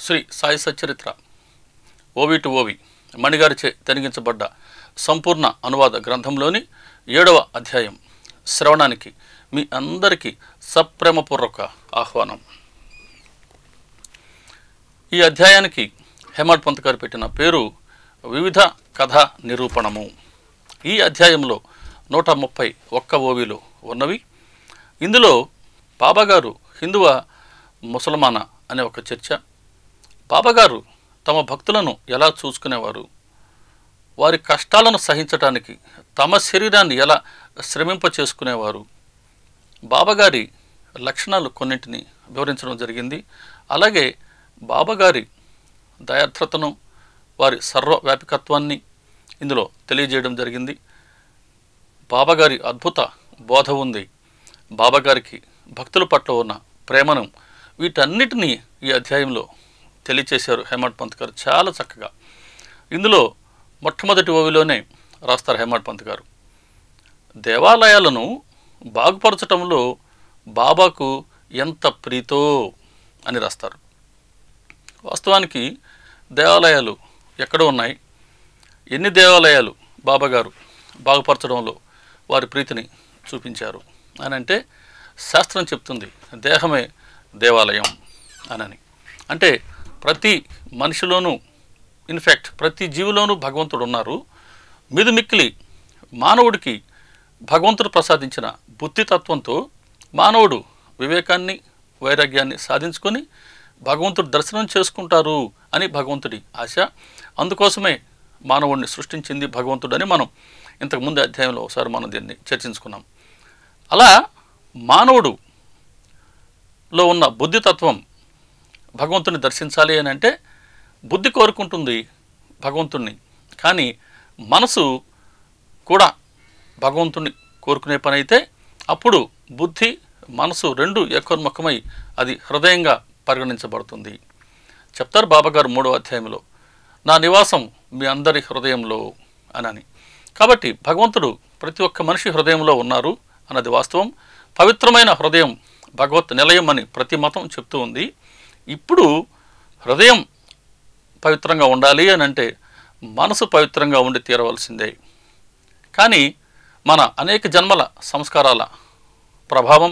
Shri Sai Satcharitra ఓవి to ఓవి మణిగారిచే తెనిగించబడ్డ సంపూర్ణ అనువాద గ్రంథంలోని 7వ అధ్యాయం శ్రవణానికి మీ అందరికీ సప్రేమపూర్వక ఆహ్వానం. ఈ అధ్యాయానికి హేమాడ్ పంత్ గారు పెట్టిన పేరు వివిధ కథా నిరూపణము. ఈ అధ్యాయంలో 131 ఓవిలు ఉన్నవి. ఇందులో బాబాగారు హిందువా ముసల్మానా అనే ఒక చర్చ, బాబాగారు తమ భక్తులను ఎలా చూసుకునేవారు, వారి కష్టాలను సహించటానికి తమ శరీరాన్ని ఎలా శ్రమింప చేసుకునేవారు, బాబాగారి లక్షణాలు కొన్నింటిని వివరించడం జరిగింది. అలాగే బాబాగారి దయార్ద్రతను, వారి సర్వవ్యాపికత్వాన్ని ఇందులో తెలియజేయడం జరిగింది. బాబాగారి అద్భుత బోధ ఉంది, బాబాగారికి భక్తుల పట్ల ఉన్న ప్రేమను, వీటన్నిటినీ ఈ అధ్యాయంలో తెలియచేశారు హేమాడ్ పంత్ గారు చాలా చక్కగా. ఇందులో మొట్టమొదటి ఓవిలోనే రాస్తారు హేమాడ్ పంత్ గారు, దేవాలయాలను బాగుపరచటంలో బాబాకు ఎంత ప్రీతో అని రాస్తారు. వాస్తవానికి దేవాలయాలు ఎక్కడ ఉన్నాయి, ఎన్ని దేవాలయాలు బాబాగారు బాగుపరచడంలో వారి ప్రీతిని చూపించారు అని అంటే శాస్త్రం చెప్తుంది దేహమే దేవాలయం అనని. అంటే ప్రతి మనిషిలోనూ, ఇన్ఫ్యాక్ట్ ప్రతి జీవిలోనూ భగవంతుడు ఉన్నారు. మిక్కిలి మానవుడికి భగవంతుడు ప్రసాదించిన బుద్ధితత్వంతో మానవుడు వివేకాన్ని, వైరాగ్యాన్ని సాధించుకొని భగవంతుడు దర్శనం చేసుకుంటారు అని భగవంతుడి ఆశ. అందుకోసమే మానవుడిని సృష్టించింది భగవంతుడు అని మనం ఇంతకుముందు అధ్యాయంలో ఒకసారి మనం దీన్ని చర్చించుకున్నాం. అలా మానవుడులో ఉన్న బుద్ధితత్వం భగవంతుని దర్శించాలి అని అంటే బుద్ధి కోరుకుంటుంది భగవంతుణ్ణి, కానీ మనసు కూడా భగవంతుణ్ణి కోరుకునే పని అయితే అప్పుడు బుద్ధి మనసు రెండు ఏకోన్ముఖమై అది హృదయంగా పరిగణించబడుతుంది. చెప్తారు బాబాగారు 3వ అధ్యాయంలో, నా నివాసం మీ అందరి హృదయంలో అని. కాబట్టి భగవంతుడు ప్రతి ఒక్క మనిషి హృదయంలో ఉన్నారు అన్నది వాస్తవం. పవిత్రమైన హృదయం భగవత్ నిలయం అని ప్రతి మతం చెప్తూ ఉంది. ఇప్పుడు హృదయం పవిత్రంగా ఉండాలి అని అంటే మనసు పవిత్రంగా ఉండి తీరవలసిందే. కానీ మన అనేక జన్మల సంస్కారాల ప్రభావం,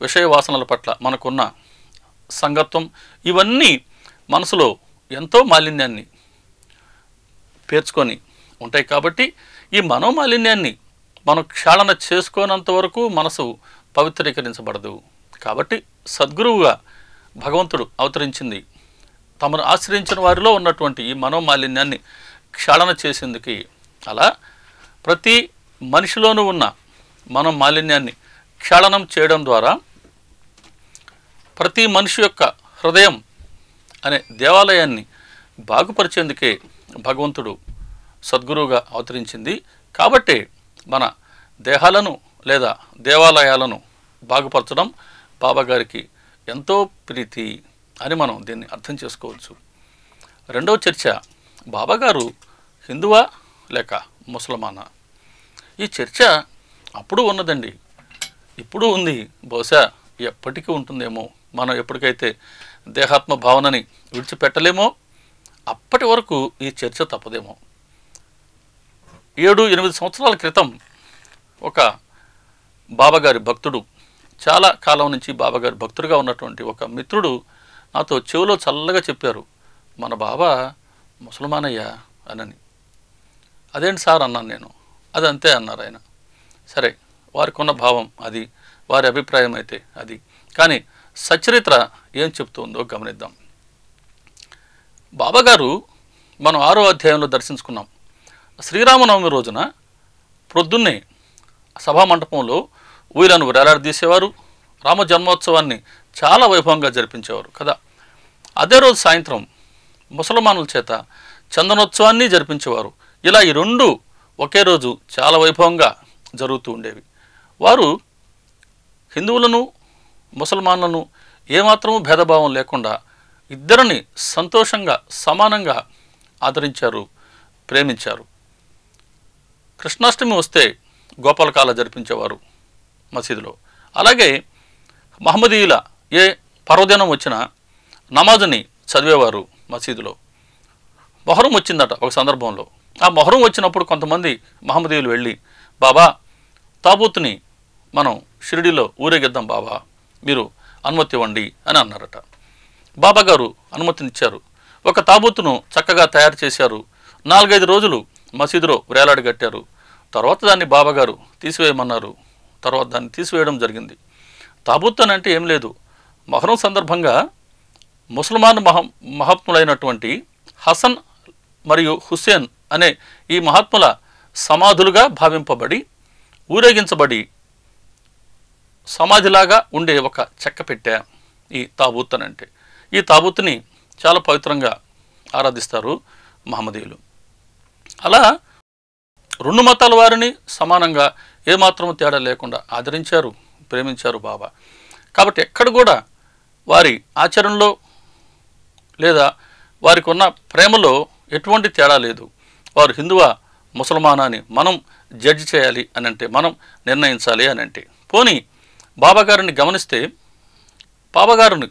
విషయ వాసనల పట్ల మనకున్న సంగత్వం, ఇవన్నీ మనసులో ఎంతో మాలిన్యాన్ని పేర్చుకొని ఉంటాయి. కాబట్టి ఈ మనోమాలిన్యాన్ని మనం క్షాళన చేసుకోనంత వరకు మనసు పవిత్రీకరించబడదు. కాబట్టి సద్గురువుగా భగవంతుడు అవతరించింది తమను ఆశ్రయించిన వారిలో ఉన్నటువంటి ఈ మనోమాలిన్యాన్ని క్షాళన చేసేందుకు. అలా ప్రతి మనిషిలోనూ ఉన్న మనోమాలిన్యాన్ని క్షాళనం చేయడం ద్వారా ప్రతి మనిషి యొక్క హృదయం అనే దేవాలయాన్ని బాగుపరిచేందుకే భగవంతుడు సద్గురువుగా అవతరించింది. కాబట్టే మన దేహాలను లేదా దేవాలయాలను బాగుపరచడం బాబాగారికి ఎంతో ప్రీతి అని మనం దీన్ని అర్థం చేసుకోవచ్చు. రెండవ చర్చ, బాబాగారు హిందువా లేక ముసల్మానా? ఈ చర్చ అప్పుడు ఉన్నదండి, ఇప్పుడు ఉంది, బహుశా ఎప్పటికీ ఉంటుందేమో. మనం ఎప్పటికైతే దేహాత్మ భావనని విడిచిపెట్టలేమో అప్పటి వరకు ఈ చర్చ తప్పదేమో. 7-8 సంవత్సరాల క్రితం ఒక బాబాగారి భక్తుడు, చాలా కాలం నుంచి బాబాగారి భక్తుడిగా ఉన్నటువంటి ఒక మిత్రుడు నాతో చెవిలో చల్లగా చెప్పారు, మన బాబా ముసల్మానయ్యా అని. అదేంటి సార్ అన్నాను నేను. అది అంతే అన్నారు ఆయన. సరే, వారికి ఉన్న భావం అది, వారి అభిప్రాయం అయితే అది. కానీ సచ్చరిత్ర ఏం చెప్తుందో గమనిద్దాం. బాబాగారు మనం 6వ అధ్యాయంలో దర్శించుకున్నాం. శ్రీరామనవమి రోజున ప్రొద్దున్నే సభామండపంలో ఊయలను వేలాడదీసేవారు, రామ జన్మోత్సవాన్ని చాలా వైభవంగా జరిపించేవారు కదా. అదే రోజు సాయంత్రం ముసల్మానుల చేత చందనోత్సవాన్ని జరిపించేవారు. ఇలా ఈ రెండు ఒకే రోజు చాలా వైభవంగా జరుగుతూ ఉండేవి. వారు హిందువులను ముసల్మాన్లను ఏమాత్రము భేదభావం లేకుండా ఇద్దరిని సంతోషంగా సమానంగా ఆదరించారు, ప్రేమించారు. కృష్ణాష్టమి వస్తే గోపాలకాల జరిపించేవారు మసీదులో. అలాగే మహమ్మదీయుల ఏ పర్వదినం వచ్చినా నమాజుని చదివేవారు మసీదులో. మొహరం వచ్చిందట ఒక సందర్భంలో. ఆ మొహరం వచ్చినప్పుడు కొంతమంది మహమ్మదీయులు వెళ్ళి, బాబా తాబూత్ని మనం షిరిడీలో ఊరేగిద్దాం బాబా, మీరు అనుమతి ఇవ్వండి అని అన్నారట. బాబా గారు అనుమతినిచ్చారు. ఒక తాబూతును చక్కగా తయారు చేశారు. 4-5 రోజులు మసీదులో వేలాడగట్టారు. తర్వాత దాన్ని బాబాగారు తీసివేయమన్నారు. తర్వాత దాన్ని తీసివేయడం జరిగింది. తాబూత్ అని అంటే ఏం లేదు, మొహరం సందర్భంగా ముసల్మాన్ మహాత్ములైనటువంటి హసన్ మరియు హుస్సేన్ అనే ఈ మహాత్ముల సమాధులుగా భావింపబడి ఊరేగించబడి సమాధిలాగా ఉండే ఒక చెక్క పెట్టె ఈ తాబూత్ అని అంటే. ఈ తాబూత్ని చాలా పవిత్రంగా ఆరాధిస్తారు మహమ్మదీయులు. అలా 2 మతాల వారిని సమానంగా ఏమాత్రం తేడా లేకుండా ఆదరించారు, ప్రేమించారు బాబా. కాబట్టి ఎక్కడ కూడా వారి ఆచరణలో లేదా వారికి ఉన్న ప్రేమలో ఎటువంటి తేడా లేదు. వారు హిందువా ముసల్మానా అని మనం జడ్జి చేయాలి అని అంటే, మనం నిర్ణయించాలి అని అంటే. పోనీ బాబాగారిని గమనిస్తే, బాబాగారిని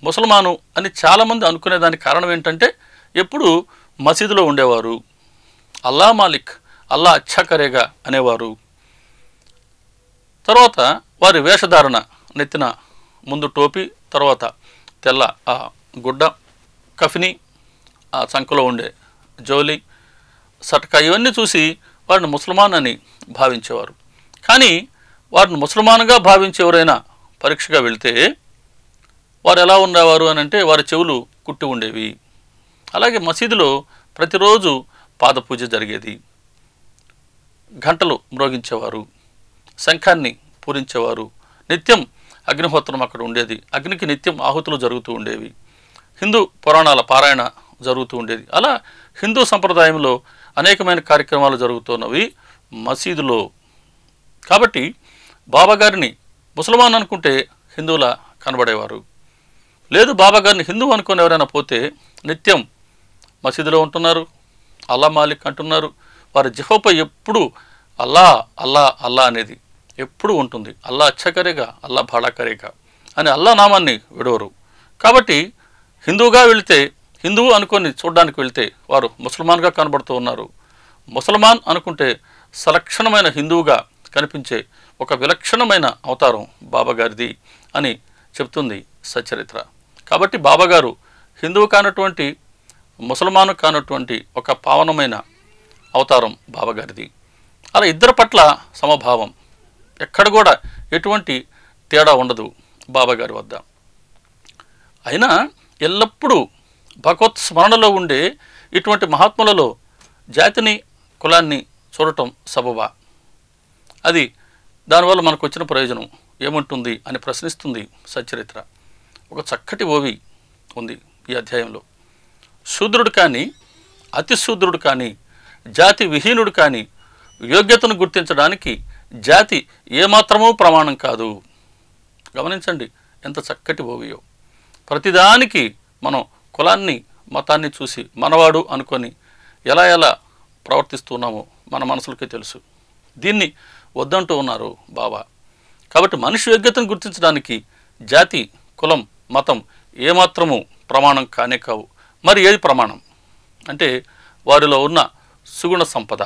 ముసల్మాను అని చాలామంది అనుకునేదానికి కారణం ఏంటంటే, ఎప్పుడు మసీదులో ఉండేవారు, అల్లా మాలిక్, అల్లా అచ్చా కరేగా అనేవారు. తర్వాత వారి వేషధారణ, నెత్తిన ముందు టోపీ, తర్వాత తెల్ల ఆ గుడ్డ, కఫిని, ఆ చంకలో ఉండే జోలి, సటకా, ఇవన్నీ చూసి వారిని ముసల్మాన్ అని భావించేవారు. కానీ వారిని ముసల్మాన్గా భావించే ఎవరైనా పరీక్షగా వెళితే వారు ఎలా ఉండేవారు అని అంటే, వారి చెవులు కుట్టి ఉండేవి. అలాగే మసీదులో ప్రతిరోజు పాదపూజ జరిగేది, గంటలు మ్రోగించేవారు, శంఖాన్ని పూరించేవారు, నిత్యం అగ్నిహోత్రం అక్కడ ఉండేది, అగ్నికి నిత్యం ఆహుతులు జరుగుతూ ఉండేవి, హిందూ పురాణాల పారాయణ జరుగుతూ ఉండేది. అలా హిందూ సంప్రదాయంలో అనేకమైన కార్యక్రమాలు జరుగుతున్నవి మసీదులో. కాబట్టి బాబాగారిని ముసల్మాన్ అనుకుంటే హిందువులా కనబడేవారు. లేదు, బాబాగారిని హిందువు అనుకుని ఎవరైనా పోతే నిత్యం మసీదులో ఉంటున్నారు, అల్లా మాలిక్ అంటున్నారు. వారి జిహ్వపై ఎప్పుడు అల్లా అల్లా అల్లా అనేది ఎప్పుడు ఉంటుంది. అల్లా అచ్చా కరేగా, అల్లా భాడా కరేగా అని అల్లా నామాన్ని విడవరు. కాబట్టి హిందువుగా వెళితే, హిందువు అనుకొని చూడడానికి వెళితే వారు ముసల్మాన్గా కనబడుతూ ఉన్నారు. ముసల్మాన్ అనుకుంటే సలక్షణమైన హిందువుగా కనిపించే ఒక విలక్షణమైన అవతారం బాబాగారిది అని చెప్తుంది సచ్చరిత్ర. కాబట్టి బాబాగారు హిందువు కానటువంటి, ముసల్మాను కానటువంటి ఒక పావనమైన అవతారం బాబాగారిది. అలా ఇద్దరి పట్ల సమభావం, ఎక్కడ కూడా ఎటువంటి తేడా ఉండదు బాబాగారి వద్ద. అయినా ఎల్లప్పుడూ భగవత్ స్మరణలో ఉండే ఇటువంటి మహాత్ములలో జాతిని, కులాన్ని చూడటం సబబా? అది దానివల్ల మనకు వచ్చిన ప్రయోజనం ఏముంటుంది అని ప్రశ్నిస్తుంది సచ్చరిత్ర. ఒక చక్కటి ఓవి ఉంది ఈ అధ్యాయంలో. శూద్రుడు కానీ, అతి శూద్రుడు కానీ, జాతి విహీనుడు కానీ యోగ్యతను గుర్తించడానికి జాతి ఏమాత్రమూ ప్రమాణం కాదు. గమనించండి ఎంత చక్కటి ఓవియో. ప్రతిదానికి మనం కులాన్ని, మతాన్ని చూసి మనవాడు అనుకొని ఎలా ఎలా ప్రవర్తిస్తున్నామో మన మనసులకే తెలుసు. దీన్ని వద్దంటూ ఉన్నారు బాబా. కాబట్టి మనిషి యోగ్యతను గుర్తించడానికి జాతి, కులం, మతం ఏమాత్రము ప్రమాణం కానే కావు. మరి ఏది ప్రమాణం అంటే వారిలో ఉన్న సుగుణ సంపద.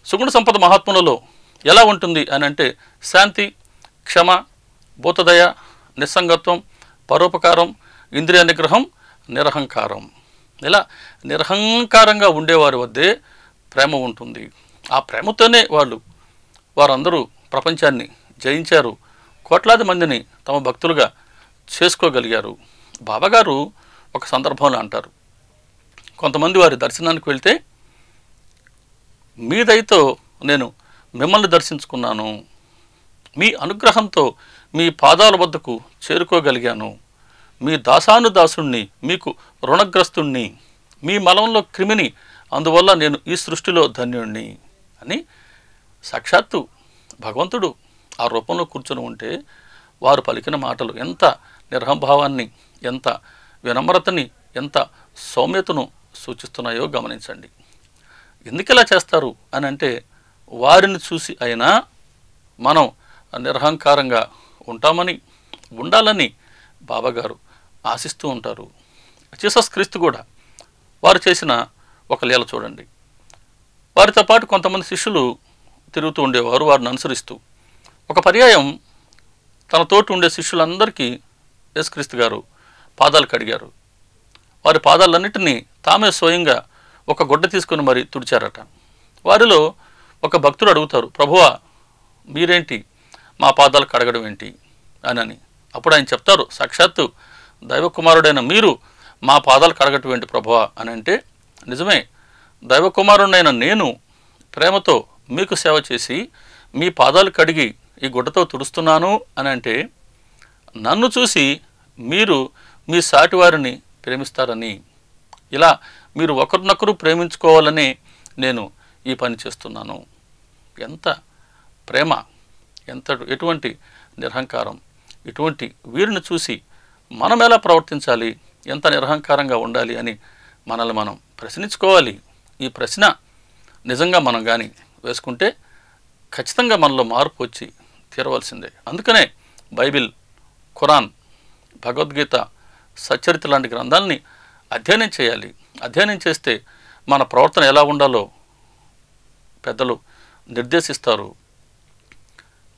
సుగుణ సంపద మహాత్ములలో ఎలా ఉంటుంది అని అంటే శాంతి, క్షమ, భూతదయ, నిస్సంగత్వం, పరోపకారం, ఇంద్రియ నిగ్రహం, నిరహంకారం. ఇలా నిరహంకారంగా ఉండేవారి వద్దే ప్రేమ ఉంటుంది. ఆ ప్రేమతోనే వారందరూ ప్రపంచాన్ని జయించారు, కోట్లాది మందిని తమ భక్తులుగా చేసుకోగలిగారు. బాబాగారు ఒక సందర్భంలో అంటారు, కొంతమంది వారి దర్శనానికి వెళ్తే, మీ దయతో నేను మిమ్మల్ని దర్శించుకున్నాను, మీ అనుగ్రహంతో మీ పాదాల వద్దకు చేరుకోగలిగాను, మీ దాసానుదాసుణ్ణి, మీకు రుణగ్రస్తుణ్ణి, మీ మలంలో క్రిమిని, అందువల్ల నేను ఈ సృష్టిలో ధన్యుణ్ణి అని సాక్షాత్తు భగవంతుడు ఆ రూపంలో కూర్చొని ఉంటే వారు పలికిన మాటలు ఎంత నిర్హంభావాన్ని, ఎంత వినమ్రతని, ఎంత సౌమ్యతను సూచిస్తున్నాయో గమనించండి. ఎందుకు ఇలా చేస్తారు అని అంటే వారిని చూసి అయినా మనం నిరహంకారంగా ఉంటామని, ఉండాలని బాబాగారు ఆశిస్తూ ఉంటారు. జీసస్ క్రీస్తు కూడా వారు చేసిన ఒక లీల చూడండి. వారితో పాటు కొంతమంది శిష్యులు తిరుగుతూ ఉండేవారు, వారిని అనుసరిస్తూ. ఒక పర్యాయం తన తోటి ఉండే శిష్యులందరికీ యేసుక్రీస్తు గారు పాదాలు కడిగారు. వారి పాదాలన్నింటినీ తామే స్వయంగా ఒక గుడ్డ తీసుకుని మరి తుడిచారట. వారిలో ఒక భక్తుడు అడుగుతారు, ప్రభువా మీరేంటి మా పాదాలు కడగడం ఏంటి అని. అప్పుడు ఆయన చెప్తారు, సాక్షాత్తు దైవకుమారుడైన మీరు మా పాదాలు కడగటం ఏంటి ప్రభువా అని అంటే, నిజమే, దైవకుమారుడైన నేను ప్రేమతో మీకు సేవ చేసి మీ పాదాలు కడిగి ఈ గుడ్డతో తుడుస్తున్నాను అని అంటే, నన్ను చూసి మీరు మీ సాటివారిని ప్రేమిస్తారని, ఇలా మీరు ఒకరినొకరు ప్రేమించుకోవాలని నేను ఈ పని చేస్తున్నాను. ఎంత ప్రేమ, ఎటువంటి నిరహంకారం! ఇటువంటి వీరిని చూసి మనం ఎలా ప్రవర్తించాలి, ఎంత నిరహంకారంగా ఉండాలి అని మనల్ని మనం ప్రశ్నించుకోవాలి. ఈ ప్రశ్న నిజంగా మనం కానీ వేసుకుంటే ఖచ్చితంగా మనలో మార్పు వచ్చి తీరవలసిందే. అందుకనే బైబిల్, ఖురాన్, భగవద్గీత, సచ్చరిత్ర లాంటి గ్రంథాలని అధ్యయనం చేయాలి. అధ్యయనం చేస్తే మన ప్రవర్తన ఎలా ఉండాలో పెద్దలు నిర్దేశిస్తారు.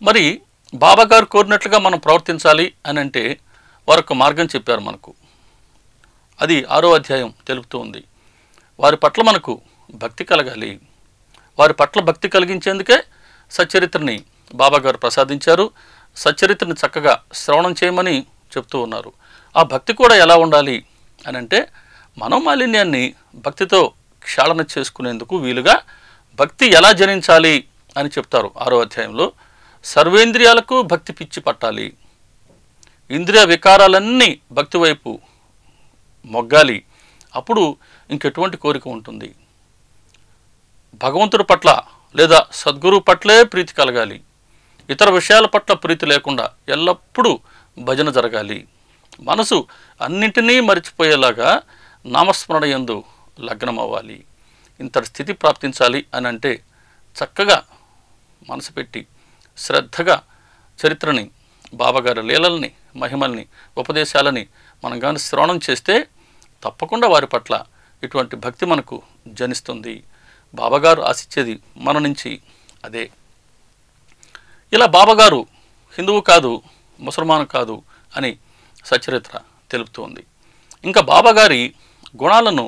మరి బాబాగారు కోరినట్లుగా మనం ప్రవర్తించాలి అని అంటే వారొక మార్గం చెప్పారు మనకు. అది 6వ అధ్యాయం తెలుపుతూ ఉంది. వారి పట్ల మనకు భక్తి కలగాలి. వారి పట్ల భక్తి కలిగించేందుకే సచ్చరిత్రని బాబాగారు ప్రసాదించారు. సచ్చరిత్రని చక్కగా శ్రవణం చేయమని చెప్తూ ఉన్నారు. ఆ భక్తి కూడా ఎలా ఉండాలి అని అంటే, మనోమాలిన్యాన్ని భక్తితో క్షాళన చేసుకునేందుకు వీలుగా భక్తి ఎలా జనించాలి అని చెప్తారు 6వ అధ్యాయంలో. సర్వేంద్రియాలకు భక్తి పిచ్చి పట్టాలి. ఇంద్రియ వికారాలన్నీ భక్తి వైపు మొగ్గాలి. అప్పుడు ఇంకెటువంటి కోరిక ఉంటుంది? భగవంతుడి పట్ల లేదా సద్గురువు పట్లే ప్రీతి కలగాలి. ఇతర విషయాల పట్ల ప్రీతి లేకుండా ఎల్లప్పుడూ భజన జరగాలి. మనసు అన్నింటినీ మరిచిపోయేలాగా నామస్మరణ యందు లగ్నం అవ్వాలి. ఇంతటి స్థితి ప్రాప్తించాలి అని అంటే చక్కగా మనసు పెట్టి శ్రద్ధగా చరిత్రని, బాబాగారి లీలల్ని, మహిమల్ని, ఉపదేశాలని మనం కానీ శ్రవణం చేస్తే తప్పకుండా వారి పట్ల ఇటువంటి భక్తి మనకు జనిస్తుంది. బాబాగారు ఆశించేది మన నుంచి అదే. ఇలా బాబాగారు హిందువు కాదు, ముసల్మాను కాదు అని సచ్చరిత్ర తెలుపుతుంది. ఇంకా బాబాగారి గుణాలను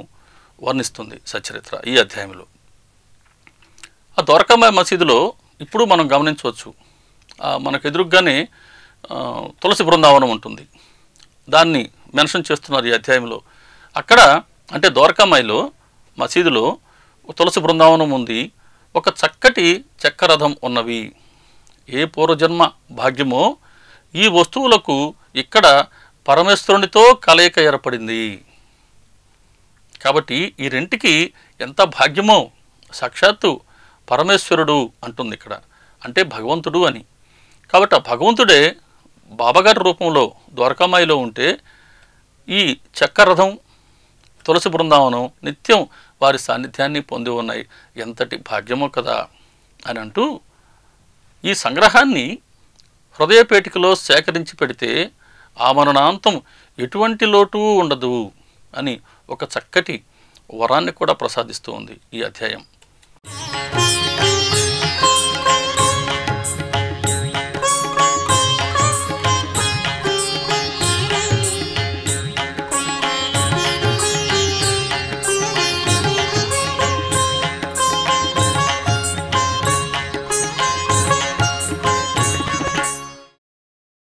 వర్ణిస్తుంది సచ్చరిత్ర ఈ అధ్యాయంలో. ఆ ద్వారకామాయ మసీదులో ఇప్పుడు మనం గమనించవచ్చు, మనకు ఎదురుగానే తులసి బృందావనం ఉంటుంది. దాన్ని మెన్షన్ చేస్తున్నారు ఈ అధ్యాయంలో. అక్కడ అంటే ద్వారకామాయిలో మసీదులో తులసి బృందావనం ఉంది. ఒక చక్కటి చక్రరథం ఉన్నవి. ఏ పూర్వజన్మ భాగ్యమో ఈ వస్తువులకు ఇక్కడ పరమేశ్వరునితో కలయిక ఏర్పడింది. కాబట్టి ఈ రెంటికి ఎంత భాగ్యమో సాక్షాత్తు పరమేశ్వరుడు అంటుంది ఇక్కడ, అంటే భగవంతుడు అని. కాబట్టి ఆ భగవంతుడే బాబాగారి రూపంలో ద్వారకామాయిలో ఉంటే ఈ చక్రరథం, తులసి బృందావనం నిత్యం వారి సాన్నిధ్యాన్ని పొంది ఉన్నాయి. ఎంతటి భాగ్యమో కదా అని అంటూ ఈ సంగ్రహాన్ని హృదయపేటికలో సేకరించి పెడితే ఆమరణాంతం ఎటువంటి లోటు ఉండదు అని ఒక చక్కటి వరాన్ని కూడా ప్రసాదిస్తూ ఉంది ఈ అధ్యాయం.